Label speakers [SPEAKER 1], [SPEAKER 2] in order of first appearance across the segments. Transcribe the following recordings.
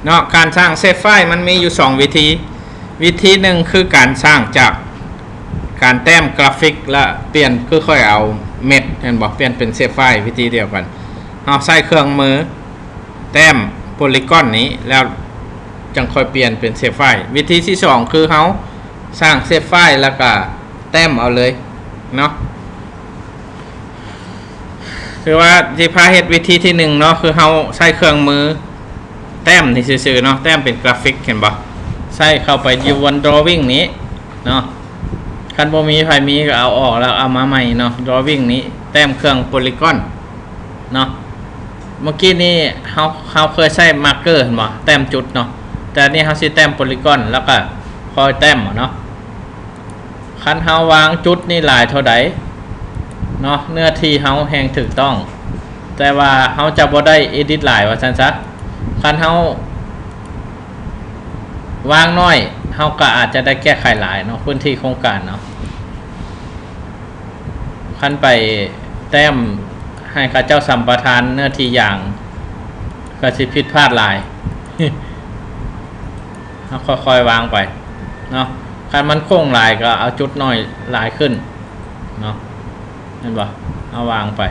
[SPEAKER 1] เนาะการสร้างเซฟไฟล์มันมีอยู่2วิธีหนึ่งคือการสร้างจากการแต้มกราฟิกและเปลี่ยนคือค่อยเอาเม็ดเห็นบอกเปลี่ยนเป็นเซฟไฟล์วิธีเดียวกันเอาใส่เครื่องมือแต้มโพลีกอนนี้แล้วจังค่อยเปลี่ยนเป็นเซฟไฟล์วิธีที่2คือเขาสร้างเซฟไฟล์แล้วก็แต้มเอาเลยเนาะคือว่าที่พาเฮ็ดวิธีที่1เนาะคือเขาใช้เครื่องมือแต้มนี่ซื่อๆเนาะแต้มเป็นกราฟิกเห็นบ่ใส่เข้าไปอยู่บน drawing นี้เนาะคันบ่มีไผมีก็เอาออกแล้วเอามาใหม่เนาะ drawing นี้แต้มเครื่องโพลีกอนเนาะเมื่อกี้นี้เฮาเคยใช้มาร์กเกอร์เห็นบ่แต้มจุดเนาะแต่นี่เฮาสิแต้มโพลีกอนแล้วก็คอยแต้มเนาะคันเฮาวางจุดนี่หลายเท่าใดเนาะเนื้อที่เฮาแห่งถูกต้องแต่ว่าเฮาจะบ่ได้ edit หลายว่าซั่นซะคันเฮาวางน้อยเฮาก็อาจจะได้แก้ไขหลายเนาะพื้นที่โครงการเนาะคันไปแต้มให้ข้าเจ้าสัมปทานเนื้อที่อย่างก็สิผิดพลาดหลายเฮาค่อยๆวางไปเนาะคันมันโค้งหลายก็เอาจุดน้อยหลายขึ้นเนาะเห็นบ่เอาวางไป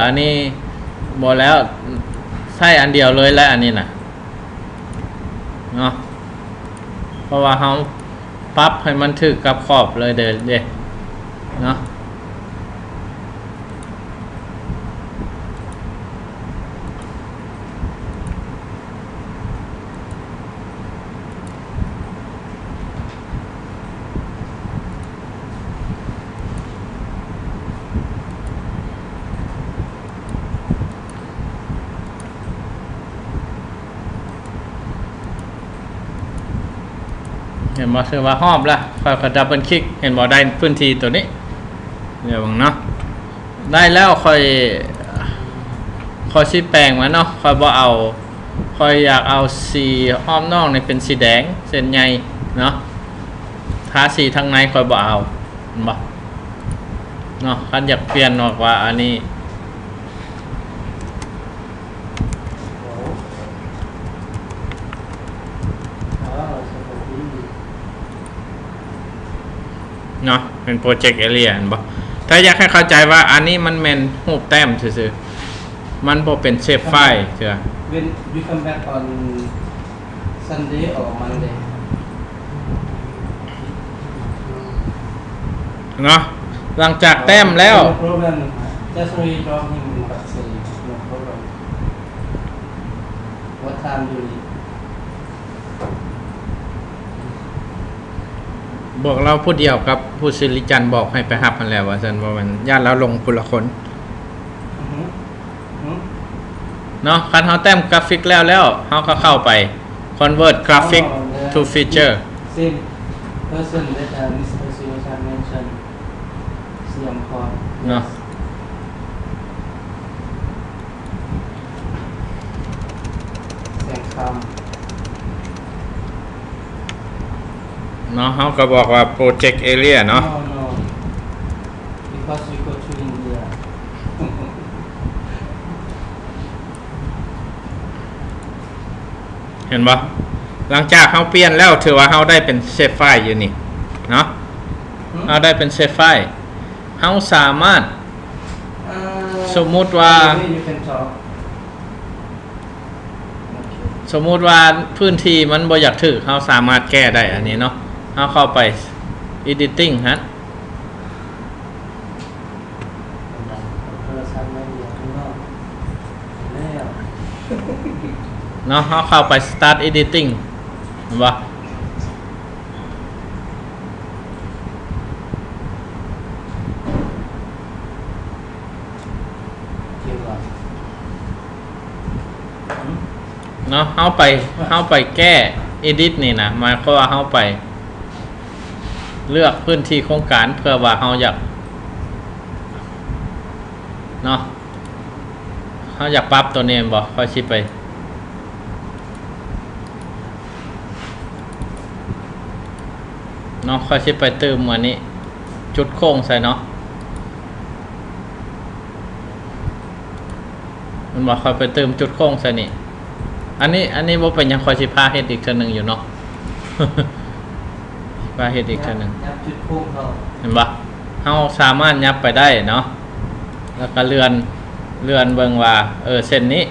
[SPEAKER 1] อันนี้บ่แล้วใช้อันเดียวเลยและอันนี้น่ะเนาะเพราะว่าเฮาปรับให้มันถึกกับขอบเลยเด้เนาะเห็นบ่คือว่าหอบละค่อยดับเบิลคลิกเห็นบ่ได้พื้นที่ตัวนี้เดี๋ยวเนาะได้แล้วค่อยสิแปลงมาเนาะค่อยบ่เอาค่อยอยากเอาสีอ้อมนอกนี่เป็นสีแดงเส้นใหญ่เนาะทาสีทางในค่อยบ่เอาเห็นบ่เนาะคันอยากเปลี่ยนออกว่าอันนี้เนาะเป็นโปรเจกต์เอเรียบ่ถ้าอยากให้เข้าใจว่าอันนี้มันแม่นรูปแต้มซื่อๆมันบ่เป็นเชฟไฟล์เชื่อ
[SPEAKER 2] When we come back on Sunday or Monday
[SPEAKER 1] เนาะหลังจากแต้มแล้ว
[SPEAKER 2] No problem just redraw him but say no problem What time do you need
[SPEAKER 1] บอกเราผู้เดียวกับผู้ศิริจันทร์บอกให้ไปหับมันแล้วว่าซั่นว่ามันญาติเราลงผู้ละคนเนาะคันเฮาแต้มกราฟิกแล้วเฮาก็เข้าไป convert graphic to feature
[SPEAKER 2] same person that Mr. Siwashan mentioned Siam Kor
[SPEAKER 1] เนาะ
[SPEAKER 2] แสงคำ
[SPEAKER 1] เนาะเขาก็บอกว่า project area เนาะ
[SPEAKER 2] No because we go to India
[SPEAKER 1] เห็นปะหลังจากเขาเปลี่ยนแล้วถือว่าเขาได้เป็นเซฟไฟล์อยู่นี่เนาะเขาได้เป็นเซฟไฟล์เขาสามารถสมมุติว่าพื้นที่มันบ่อยากถือเขาสามารถแก้ได้อันนี้เนาะเขาเข้าไป editing ฮะเนาะเขาเข้าไป start editing เห็นปะเนาะเข้าไปแก้ edit นี่นะหมายความว่าเข้าไปเลือกพื้นที่โครงการเพื่อว่าเขาอยากเนาะเขาอยากปรับตัวนี้บ่ค่อยชิไป เนาะค่อยสิไปเติมอันนี้จุดโค้งใส่เนาะมันบอกค่อยไปเติมจุดโค้งใส่นี่อันนี้บ่เป็นหยังค่อยสิพาเฮ็ดอีกเทื่อนึงอยู่เนาะ พาเฮ็ดอีกเทื่อนึง
[SPEAKER 2] ยับจุดโค้งเขา
[SPEAKER 1] เห็นบ่เฮาสามารถยับไปได้เนาะแล้วก็เลื่อนเบิ่งว่าเส้นนี้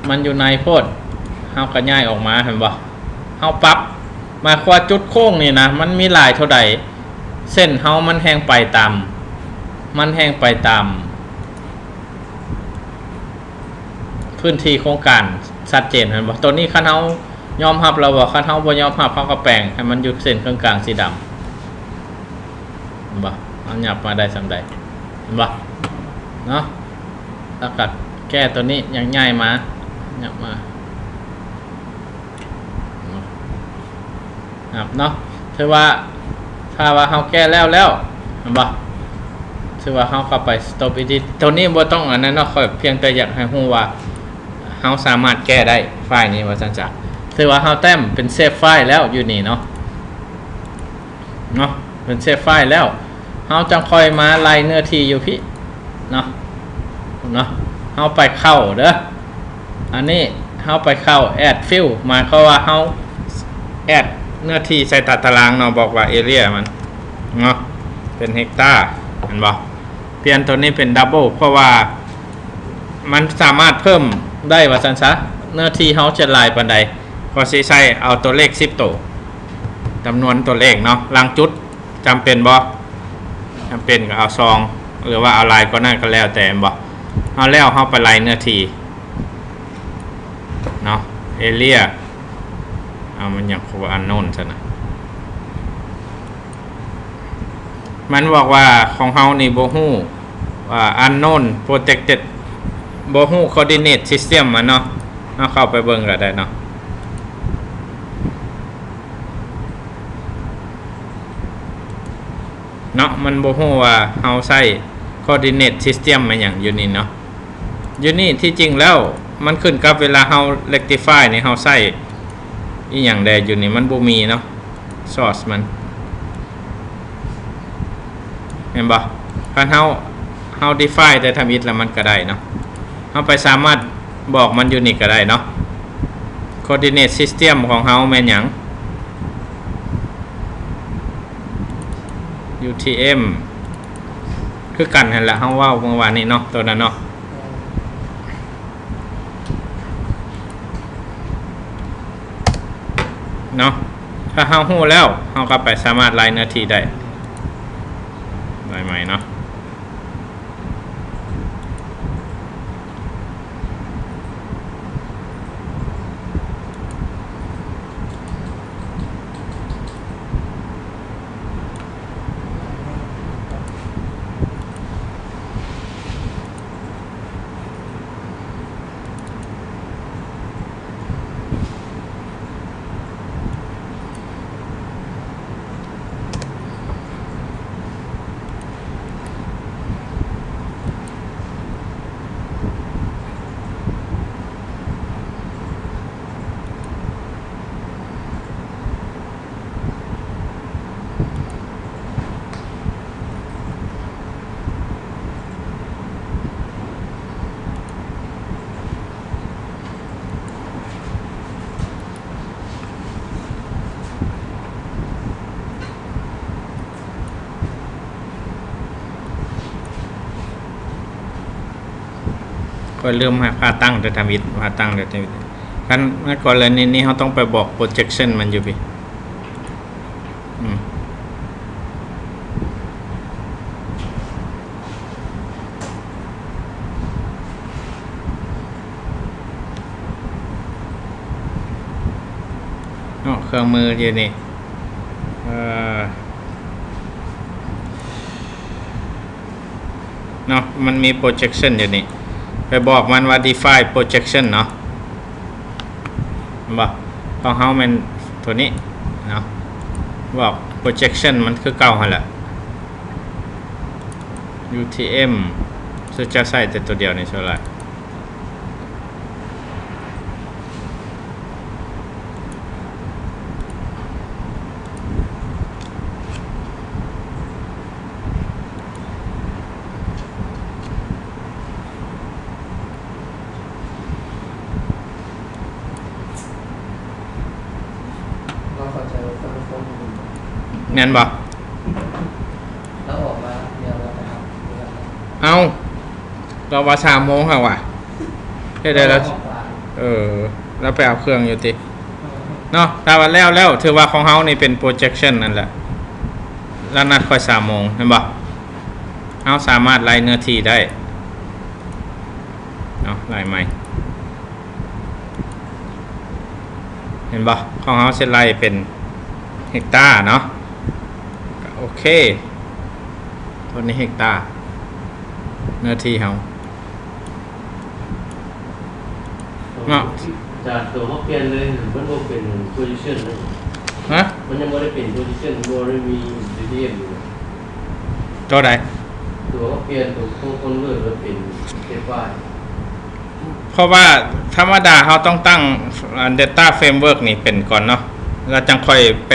[SPEAKER 1] มันอยู่ในโพดเฮาก็ย้ายออกมาเห็นบ่เฮาปรับมาว่าจุดโค้งนี่นะมันมีหลายเท่าใดเส้นเฮามันแห้งไปตามพื้นที่โครงการชัดเจนเห็นบ่ตัวนี้คันเฮายอมรับแล้วบ่คันเฮาบ่ยอมรับเฮาก็แปลงให้มันอยู่เส้นกลางๆสีดำเห็นบ่เอาหยับมาได้สำใดเห็นบ่เนาะแล้วก็แก้ตัวนี้อย่างง่ายมาหยับมาครับเนาะถือว่าถ้าว่าเฮาแก้แล้วเห็นบ่ถือว่าเฮาเข้าไป stop edit ตัวนี้บ่ต้องอันนั้นเนาะค่อยเพียงแต่อยากให้ฮู้ว่าเฮาสามารถแก้ได้ไฟล์นี้ว่าซั่นจ้ะถือว่าเฮาแต้มเป็นเซฟไฟล์แล้วอยู่นี่เนาะเป็นเซฟไฟล์แล้วเฮาจังค่อยมาไล่เนื้อที่อยู่พี่เนาะเฮาไปเข้าเด้ออันนี้เฮาไปเข้า add field หมายความว่าเฮา add เนื้อที่ใส่ตารางเนาะบอกว่า area มันเนาะเป็นเฮกตาร์เห็นบ่เปลี่ยนตัวนี้เป็นดับเบิลเพราะว่ามันสามารถเพิ่มได้ว่าซั่นซะเนื้อที่เฮาจะหลายปานใดก็สิใช้เอาตัวเลข10ตัวจำนวนตัวเลขเนาะลังจุดจำเป็นบ่จำเป็นก็เอา2หรือว่าเอาลายก็นั่นก็แล้วแต่บ่เอาแล้วเฮาไปไล่เนื้อที่เนาะ area เอามันอย่างคว่า unknown ซะนะมันบอกว่าของเฮานี่บ่ฮู้ว่า unknown protected บ่ฮู้ coordinate system มันเนาะเอาเข้าไปเบิ่งก็ได้เนาะมันบ่ฮู้ว่าเฮาใช้ coordinate system มันหยังอยู่นี่เนาะอยู่นี่ที่จริงแล้วมันขึ้นกับเวลาเฮา rectify นี่เฮาใช้อีหยังใดอยู่นี่มันบ่มีเนาะ source มันเห็นบ่คันเฮา define แต่ทำอิฐแล้วมันก็ได้เนาะเฮาไปสามารถบอกมันอยู่นี่ก็ได้เนาะ coordinate system ของเฮาแม่นหยัง UTM คือกันนั่นแหละเฮาเว้าเมื่อวานนี้เนาะตัวนั้นเนาะถ้าเฮาฮู้แล้วเฮาก็ไปสามารถไล่เนื้อที่ได้ใหม่เนาะก็เริ่มให้ค่าตั้งแต่ทำอิฐค่าตั้งแต่ทำอิฐกันในกรณีนี้เขาต้องไปบอก projection มันอยู่พี่เครื่องมืออยู่นี่มันมี projection อยู่นี่ไปบอกมันว่า define projection เนาะบอกของเฮามันตัวนี้เนาะบอก projection มันคือเก่าหั่นแหละ UTM จะใส่แต่ตัวเดียวนี่เท่าไหร่ แม่นบ่
[SPEAKER 2] แล้วออกมาเดี๋ยวเราไปทำด้วยกันนะ
[SPEAKER 1] เอาเราว่า3 โมงค่ะว่ะเฮ็ดได้แล้ว
[SPEAKER 2] ออกมา
[SPEAKER 1] แล้วไปเอาเครื่องอยู่ติเนาะถ้าว่าแล้วถือว่าของเฮานี่เป็น projection นั่นแหละแล้วนัดค่อย3 โมงเห็นบ่เฮาสามารถไล่เนื้อที่ได้เนาะไล่ใหม่เห็นบ่ของเฮาสิไล่เป็นเฮกตาร์เนาะก็โอเคตัวนี้เฮกตาร์เนื้อที่เฮา เนาะ
[SPEAKER 3] จากตัวเขาเปลี่ยนเลยมันก็เป็น position เลย
[SPEAKER 1] ฮะ
[SPEAKER 3] มันยังไม่ได้เป็น position มันไม่ได้มี DDM อยู่
[SPEAKER 1] ตัวใด
[SPEAKER 3] ตัวเขาเปลี่ยนตัวคนเลือกมันเป็น FY
[SPEAKER 1] เพราะว่าธรรมดาเขาต้องตั้ง Data Framework นี่เป็นก่อนเนาะแล้วจังค่อยไป